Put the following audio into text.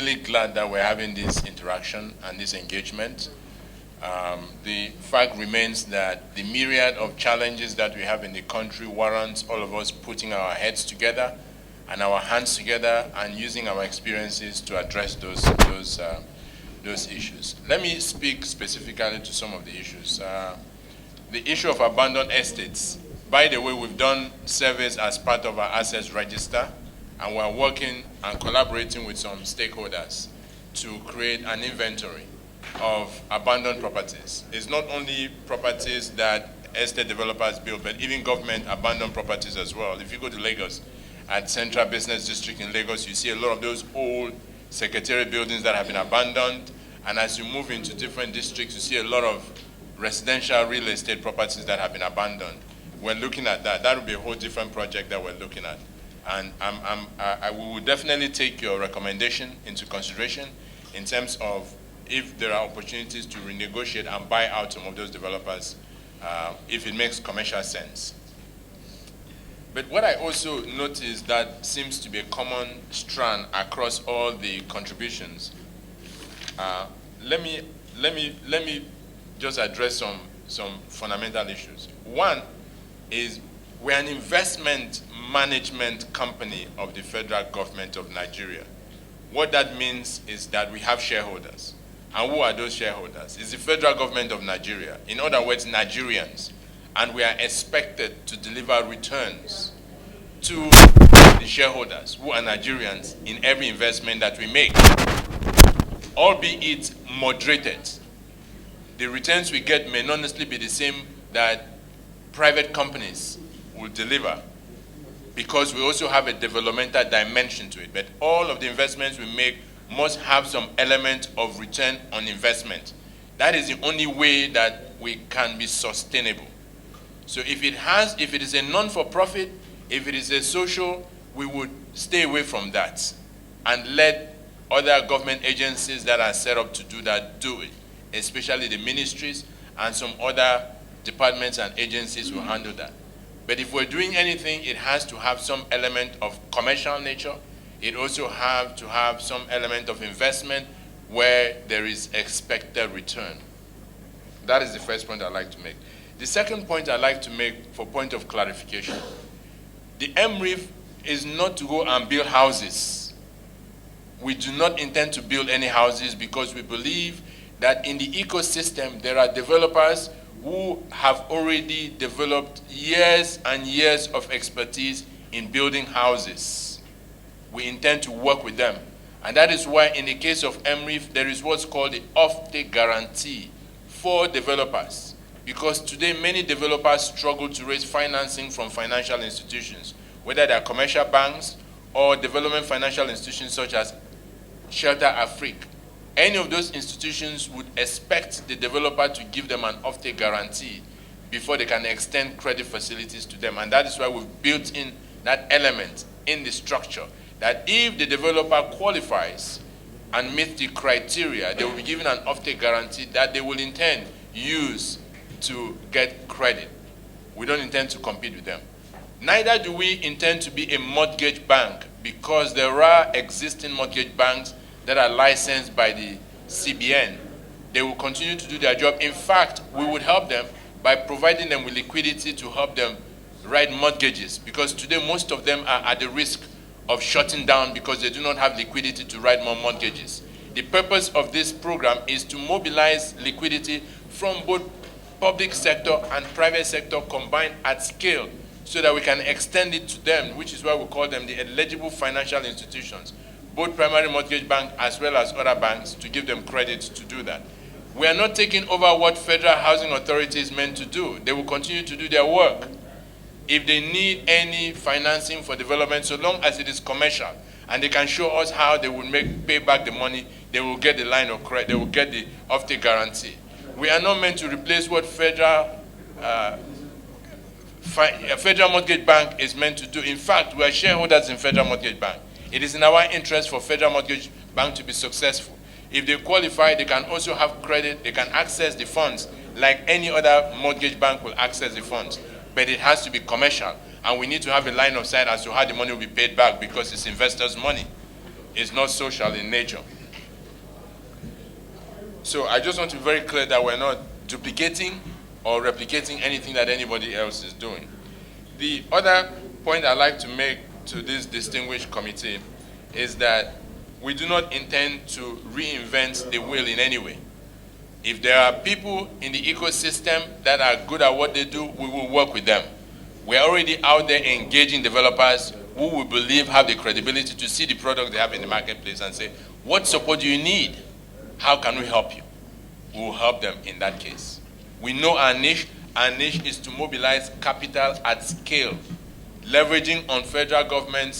really glad that we're having this interaction and this engagement. The fact remains that the myriad of challenges that we have in the country warrants all of us putting our heads together and our hands together and using our experiences to address those issues. Let me speak specifically to some of the issues. The issue of abandoned estates. By the way, we've done surveys as part of our assets register, and we're working and collaborating with some stakeholders to create an inventory of abandoned properties. It's not only properties that estate developers build, but even government abandoned properties as well. If you go to Lagos, at Central Business District in Lagos, you see a lot of those old secretariat buildings that have been abandoned. And as you move into different districts, you see a lot of residential real estate properties that have been abandoned. We're looking at that. That would be a whole different project that we're looking at. And I will definitely take your recommendation into consideration in terms of if there are opportunities to renegotiate and buy out some of those developers, if it makes commercial sense. But what I also noticed that seems to be a common strand across all the contributions. Let me just address some fundamental issues. One is we're an investment management company of the federal government of Nigeria. What that means is that we have shareholders. And who are those shareholders? It's the federal government of Nigeria. In other words, Nigerians. And we are expected to deliver returns to the shareholders, who are Nigerians, in every investment that we make, albeit moderated. The returns we get may not necessarily be the same that private companies will deliver, because we also have a developmental dimension to it. But all of the investments we make must have some element of return on investment. That is the only way that we can be sustainable. So if it is a non-for-profit, if it is a social, we would stay away from that and let other government agencies that are set up to do that do it, especially the ministries and some other departments and agencies will handle that. But if we're doing anything, it has to have some element of commercial nature. It also has to have some element of investment where there is expected return. That is the first point I'd like to make. The second point I'd like to make, for point of clarification, the MRIF is not to go and build houses. We do not intend to build any houses because we believe that in the ecosystem there are developers who have already developed years and years of expertise in building houses. We intend to work with them. And that is why in the case of MRIF, there is what's called the off-take guarantee for developers. Because today many developers struggle to raise financing from financial institutions, whether they are commercial banks or development financial institutions such as Shelter Afrique. Any of those institutions would expect the developer to give them an off-take guarantee before they can extend credit facilities to them. And that is why we've built in that element in the structure, that if the developer qualifies and meets the criteria, they will be given an off-take guarantee that they will in turn use to get credit. We don't intend to compete with them. Neither do we intend to be a mortgage bank, because there are existing mortgage banks that are licensed by the CBN. They will continue to do their job. In fact, we would help them by providing them with liquidity to help them write mortgages, because today most of them are at the risk of shutting down because they do not have liquidity to write more mortgages. The purpose of this program is to mobilize liquidity from both public sector and private sector combined at scale, so that we can extend it to them, which is why we call them the eligible financial institutions, both primary mortgage bank as well as other banks, to give them credit to do that. We are not taking over what Federal Housing Authority is meant to do. They will continue to do their work. If they need any financing for development, so long as it is commercial, and they can show us how they will pay back the money, they will get the line of credit, they will get the off-take guarantee. We are not meant to replace what Federal Mortgage Bank is meant to do. In fact, we are shareholders in Federal Mortgage Bank. It is in our interest for Federal Mortgage Bank to be successful. If they qualify, they can also have credit, they can access the funds like any other mortgage bank will access the funds. But it has to be commercial, and we need to have a line of sight as to how the money will be paid back, because it's investors' money. is not social in nature. So I just want to be very clear that we're not duplicating or replicating anything that anybody else is doing. The other point I'd like to make to this distinguished committee is that we do not intend to reinvent the wheel in any way. If there are people in the ecosystem that are good at what they do, we will work with them. We're already out there engaging developers who we believe have the credibility to see the product they have in the marketplace and say, what support do you need? How can we help you? We will help them in that case. We know our niche. Our niche is to mobilize capital at scale, leveraging on federal government's